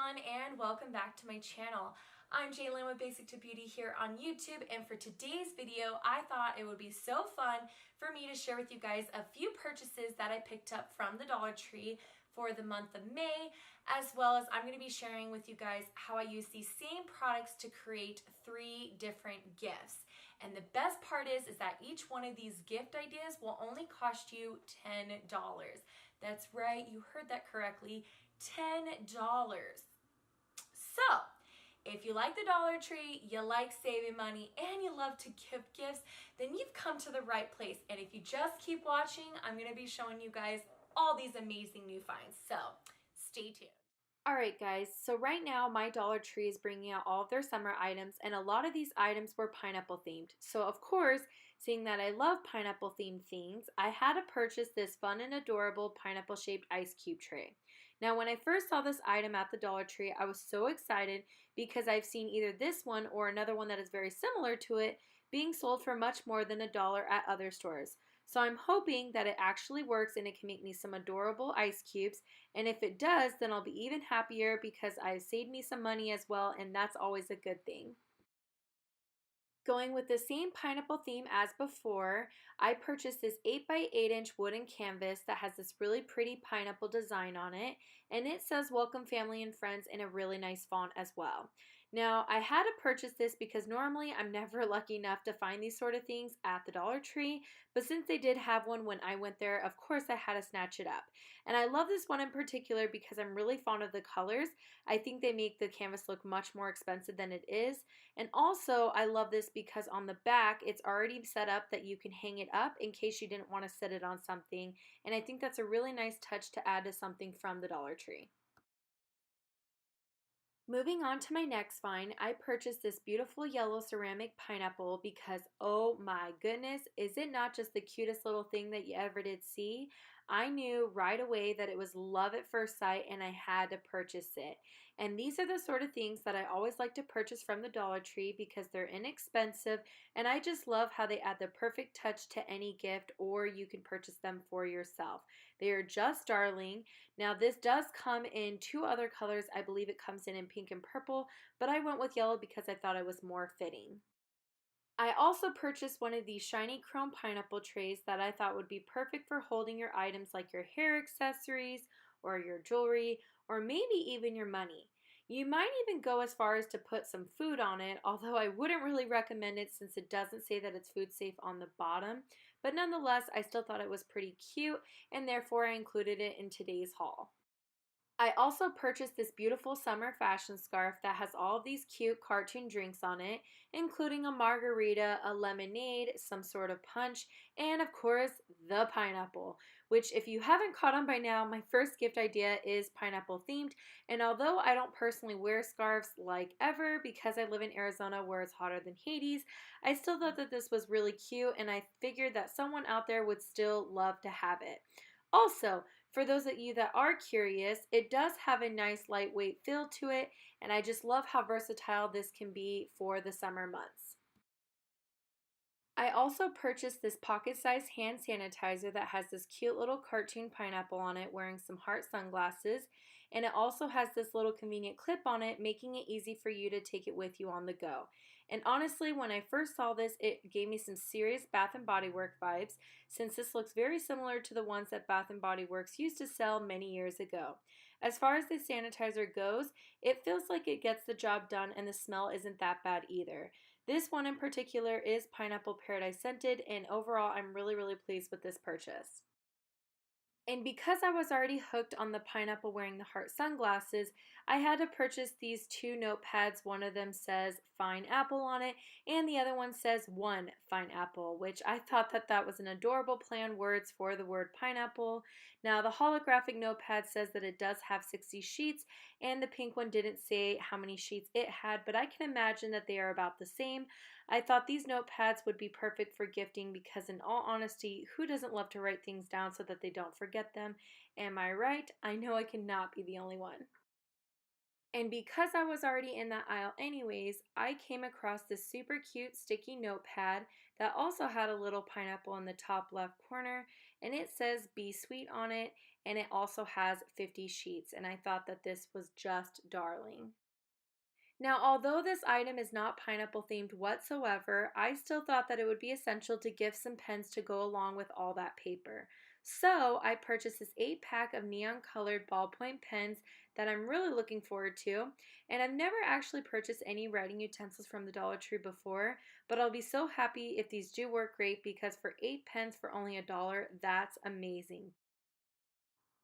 everyone, and welcome back to my channel. I'm Jalen with BasicToBeauty here on YouTube, and for today's video I thought it would be so fun for me to share with you guys a few purchases that I picked up from the Dollar Tree for the month of May, as well as I'm going to be sharing with you guys how I use these same products to create 3 different gifts. And the best part is that each one of these gift ideas will only cost you $10. That's right, you heard that correctly, $10. So, if you like the Dollar Tree, you like saving money, and you love to give gifts, then you've come to the right place. And if you just keep watching, I'm going to be showing you guys all these amazing new finds. So, stay tuned. Alright guys, so right now my Dollar Tree is bringing out all of their summer items, and a lot of these items were pineapple themed. So of course, seeing that I love pineapple themed things, I had to purchase this fun and adorable pineapple shaped ice cube tray. Now when I first saw this item at the Dollar Tree, I was so excited because I've seen either this one or another one that is very similar to it being sold for much more than $1 at other stores. So I'm hoping that it actually works and it can make me some adorable ice cubes, and if it does, then I'll be even happier because I've saved me some money as well, and that's always a good thing. Going with the same pineapple theme as before, I purchased this 8x8-inch wooden canvas that has this really pretty pineapple design on it, and it says welcome family and friends in a really nice font as well. Now, I had to purchase this because normally I'm never lucky enough to find these sort of things at the Dollar Tree, but since they did have one when I went there, of course I had to snatch it up. And I love this one in particular because I'm really fond of the colors. I think they make the canvas look much more expensive than it is, and also I love this because on the back it's already set up that you can hang it up in case you didn't want to set it on something, and I think that's a really nice touch to add to something from the Dollar Tree. Moving on to my next find, I purchased this beautiful yellow ceramic pineapple because oh my goodness, is it not just the cutest little thing that you ever did see? I knew right away that it was love at first sight and I had to purchase it. And these are the sort of things that I always like to purchase from the Dollar Tree because they're inexpensive, and I just love how they add the perfect touch to any gift, or you can purchase them for yourself. They are just darling. Now this does come in 2 other colors. I believe it comes in pink and purple, but I went with yellow because I thought it was more fitting. I also purchased one of these shiny chrome pineapple trays that I thought would be perfect for holding your items like your hair accessories or your jewelry or maybe even your money. You might even go as far as to put some food on it, although I wouldn't really recommend it since it doesn't say that it's food safe on the bottom, but nonetheless I still thought it was pretty cute, and therefore I included it in today's haul. I also purchased this beautiful summer fashion scarf that has all of these cute cartoon drinks on it, including a margarita, a lemonade, some sort of punch, and of course, the pineapple, which if you haven't caught on by now, my first gift idea is pineapple themed, and although I don't personally wear scarves like ever because I live in Arizona where it's hotter than Hades, I still thought that this was really cute, and I figured that someone out there would still love to have it. Also, for those of you that are curious, it does have a nice lightweight feel to it, and I just love how versatile this can be for the summer months. I also purchased this pocket-sized hand sanitizer that has this cute little cartoon pineapple on it wearing some heart sunglasses, and it also has this little convenient clip on it, making it easy for you to take it with you on the go. And honestly, when I first saw this, it gave me some serious Bath & Body Works vibes, since this looks very similar to the ones that Bath & Body Works used to sell many years ago. As far as the sanitizer goes, it feels like it gets the job done, and the smell isn't that bad either. This one in particular is Pineapple Paradise scented, and overall I'm really pleased with this purchase. And because I was already hooked on the pineapple wearing the heart sunglasses, I had to purchase these 2 notepads. One of them says Fine Apple on it, and the other one says One Fine Apple, which I thought that that was an adorable play on words for the word pineapple. Now the holographic notepad says that it does have 60 sheets, and the pink one didn't say how many sheets it had, but I can imagine that they are about the same. I thought these notepads would be perfect for gifting because in all honesty, who doesn't love to write things down so that they don't forget them? Am I right? I know I cannot be the only one. And because I was already in that aisle anyways, I came across this super cute sticky notepad that also had a little pineapple in the top left corner, and it says Be Sweet on it, and it also has 50 sheets, and I thought that this was just darling. Now, although this item is not pineapple themed whatsoever, I still thought that it would be essential to gift some pens to go along with all that paper. So I purchased this 8-pack of neon colored ballpoint pens that I'm really looking forward to. And I've never actually purchased any writing utensils from the Dollar Tree before, but I'll be so happy if these do work great because for 8 pens for only $1, that's amazing.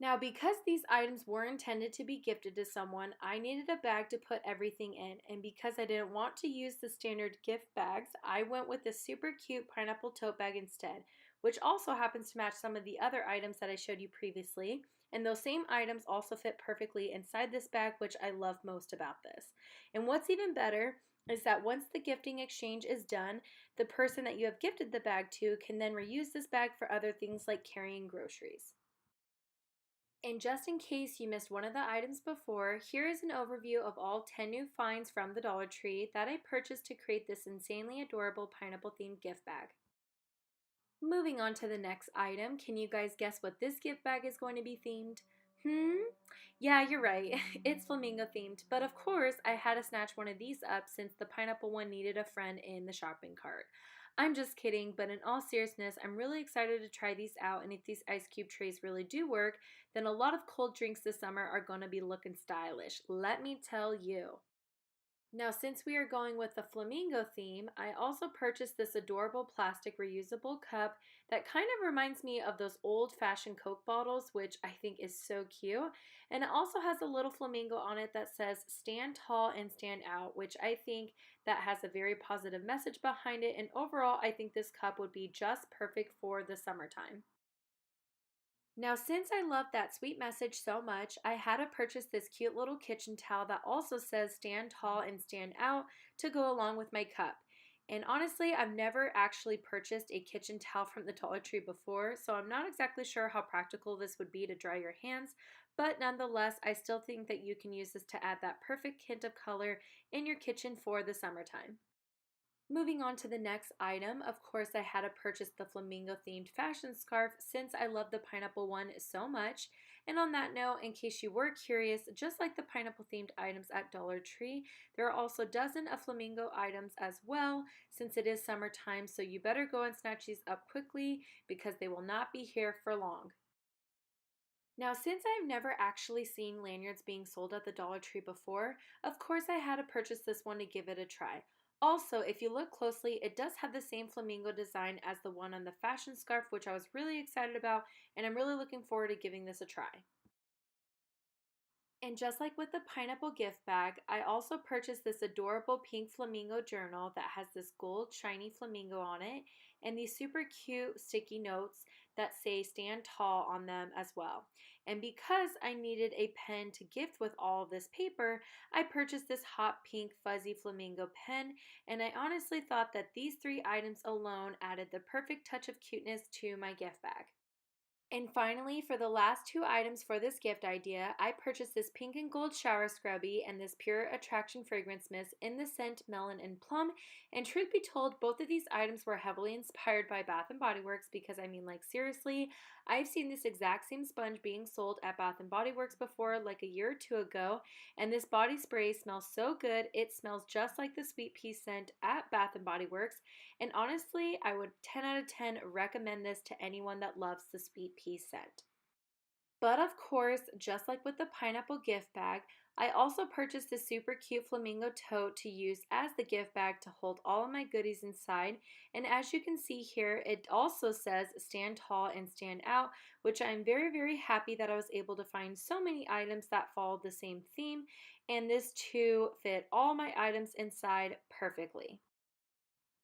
Now, because these items were intended to be gifted to someone, I needed a bag to put everything in. And because I didn't want to use the standard gift bags, I went with this super cute pineapple tote bag instead, which also happens to match some of the other items that I showed you previously. And those same items also fit perfectly inside this bag, which I love most about this. And what's even better is that once the gifting exchange is done, the person that you have gifted the bag to can then reuse this bag for other things like carrying groceries. And just in case you missed one of the items before, here is an overview of all 10 new finds from the Dollar Tree that I purchased to create this insanely adorable pineapple themed gift bag. Moving on to the next item, can you guys guess what this gift bag is going to be themed? Yeah, you're right. It's flamingo themed, but of course I had to snatch one of these up since the pineapple one needed a friend in the shopping cart. I'm just kidding, but in all seriousness, I'm really excited to try these out, and if these ice cube trays really do work, then a lot of cold drinks this summer are going to be looking stylish. Let me tell you. Now, since we are going with the flamingo theme, I also purchased this adorable plastic reusable cup that kind of reminds me of those old-fashioned Coke bottles, which I think is so cute. And it also has a little flamingo on it that says stand tall and stand out, which I think that has a very positive message behind it. And overall, I think this cup would be just perfect for the summertime. Now, since I love that sweet message so much, I had to purchase this cute little kitchen towel that also says stand tall and stand out to go along with my cup. And honestly, I've never actually purchased a kitchen towel from the Dollar Tree before, so I'm not exactly sure how practical this would be to dry your hands, but nonetheless, I still think that you can use this to add that perfect hint of color in your kitchen for the summertime. Moving on to the next item, of course I had to purchase the flamingo themed fashion scarf since I love the pineapple one so much. And on that note, in case you were curious, just like the pineapple themed items at Dollar Tree, there are also a dozen of flamingo items as well since it is summertime, so you better go and snatch these up quickly because they will not be here for long. Now, since I've never actually seen lanyards being sold at the Dollar Tree before, of course I had to purchase this one to give it a try. Also, if you look closely, it does have the same flamingo design as the one on the fashion scarf, which I was really excited about, and I'm really looking forward to giving this a try. And just like with the pineapple gift bag, I also purchased this adorable pink flamingo journal that has this gold shiny flamingo on it and these super cute sticky notes that say stand tall on them as well. And because I needed a pen to gift with all of this paper, I purchased this hot pink fuzzy flamingo pen, and I honestly thought that these 3 items alone added the perfect touch of cuteness to my gift bag. And finally, for the last 2 items for this gift idea, I purchased this pink and gold shower scrubby and this Pure Attraction fragrance mist in the scent Melon and Plum. And truth be told, both of these items were heavily inspired by Bath & Body Works because I mean, like, seriously, I've seen this exact same sponge being sold at Bath & Body Works before, like a year or two ago, and this body spray smells so good. It smells just like the sweet pea scent at Bath & Body Works, and honestly, I would 10 out of 10 recommend this to anyone that loves the sweet pea scent. But of course, just like with the pineapple gift bag, I also purchased this super cute flamingo tote to use as the gift bag to hold all of my goodies inside. And as you can see here, it also says stand tall and stand out, which I'm very, very happy that I was able to find so many items that followed the same theme. And this too fit all my items inside perfectly.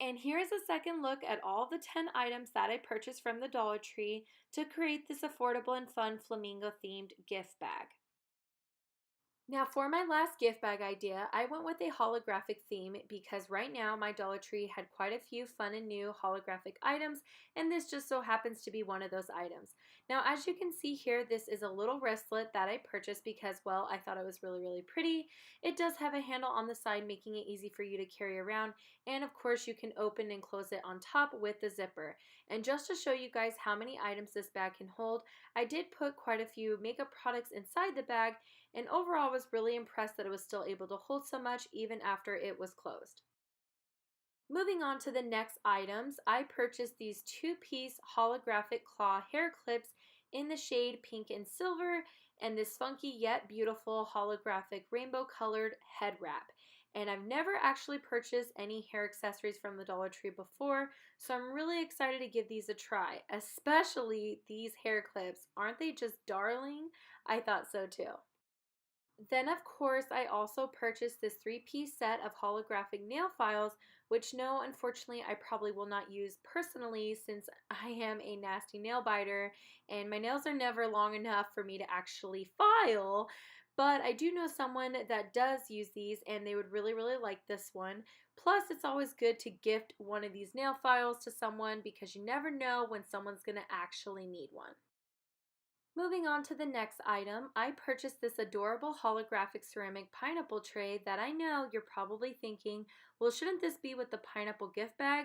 And here's a second look at all the 10 items that I purchased from the Dollar Tree to create this affordable and fun flamingo themed gift bag. Now for my last gift bag idea, I went with a holographic theme because right now my Dollar Tree had quite a few fun and new holographic items, and this just so happens to be one of those items. Now, as you can see here, this is a little wristlet that I purchased because, well, I thought it was really, really pretty. It does have a handle on the side, making it easy for you to carry around. And of course, you can open and close it on top with the zipper. And just to show you guys how many items this bag can hold, I did put quite a few makeup products inside the bag, and overall was really impressed that it was still able to hold so much even after it was closed. Moving on to the next items, I purchased these two-piece holographic claw hair clips in the shade pink and silver, and this funky yet beautiful holographic rainbow colored head wrap. And I've never actually purchased any hair accessories from the Dollar Tree before, so I'm really excited to give these a try, especially these hair clips. Aren't they just darling? I thought so too. Then, of course, I also purchased this three-piece set of holographic nail files, which no, unfortunately, I probably will not use personally since I am a nasty nail biter and my nails are never long enough for me to actually file. But I do know someone that does use these and they would really, really like this one. Plus, it's always good to gift one of these nail files to someone because you never know when someone's going to actually need one. Moving on to the next item, I purchased this adorable holographic ceramic pineapple tray that I know you're probably thinking, well, shouldn't this be with the pineapple gift bag?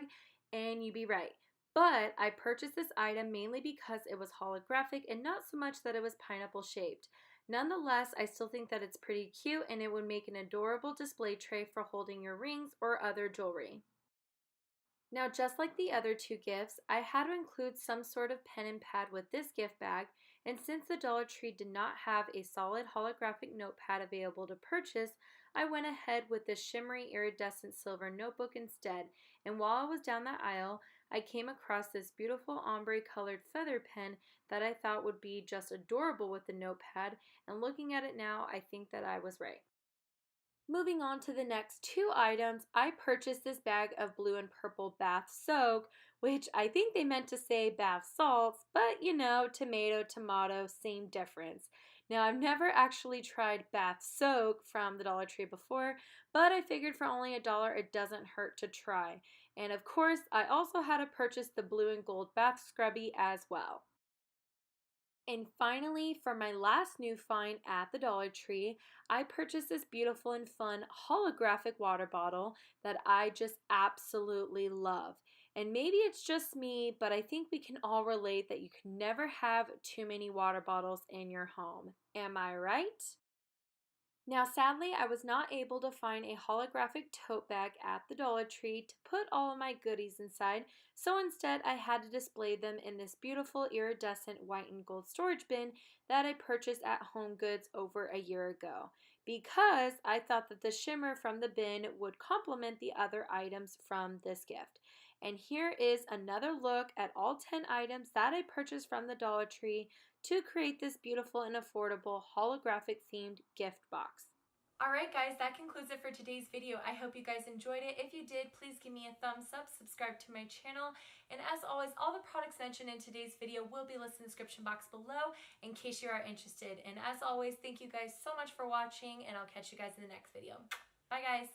And you'd be right. But I purchased this item mainly because it was holographic and not so much that it was pineapple shaped. Nonetheless, I still think that it's pretty cute and it would make an adorable display tray for holding your rings or other jewelry. Now, just like the other two gifts, I had to include some sort of pen and pad with this gift bag, and since the Dollar Tree did not have a solid holographic notepad available to purchase, I went ahead with this shimmery iridescent silver notebook instead, and while I was down the aisle, I came across this beautiful ombre colored feather pen that I thought would be just adorable with the notepad, and looking at it now, I think that I was right. Moving on to the next two items, I purchased this bag of blue and purple bath soak, which I think they meant to say bath salts, but you know, tomato, tomato, same difference. Now, I've never actually tried bath soak from the Dollar Tree before, but I figured for only $1 it doesn't hurt to try. And of course, I also had to purchase the blue and gold bath scrubby as well. And finally, for my last new find at the Dollar Tree, I purchased this beautiful and fun holographic water bottle that I just absolutely love. And maybe it's just me, but I think we can all relate that you can never have too many water bottles in your home. Am I right? Now, sadly, I was not able to find a holographic tote bag at the Dollar Tree to put all of my goodies inside, so instead I had to display them in this beautiful iridescent white and gold storage bin that I purchased at Home Goods over a year ago, because I thought that the shimmer from the bin would complement the other items from this gift. And here is another look at all 10 items that I purchased from the Dollar Tree to create this beautiful and affordable holographic themed gift box. Alright guys, that concludes it for today's video. I hope you guys enjoyed it. If you did, please give me a thumbs up, subscribe to my channel, and as always, all the products mentioned in today's video will be listed in the description box below in case you are interested. And as always, thank you guys so much for watching, and I'll catch you guys in the next video. Bye guys!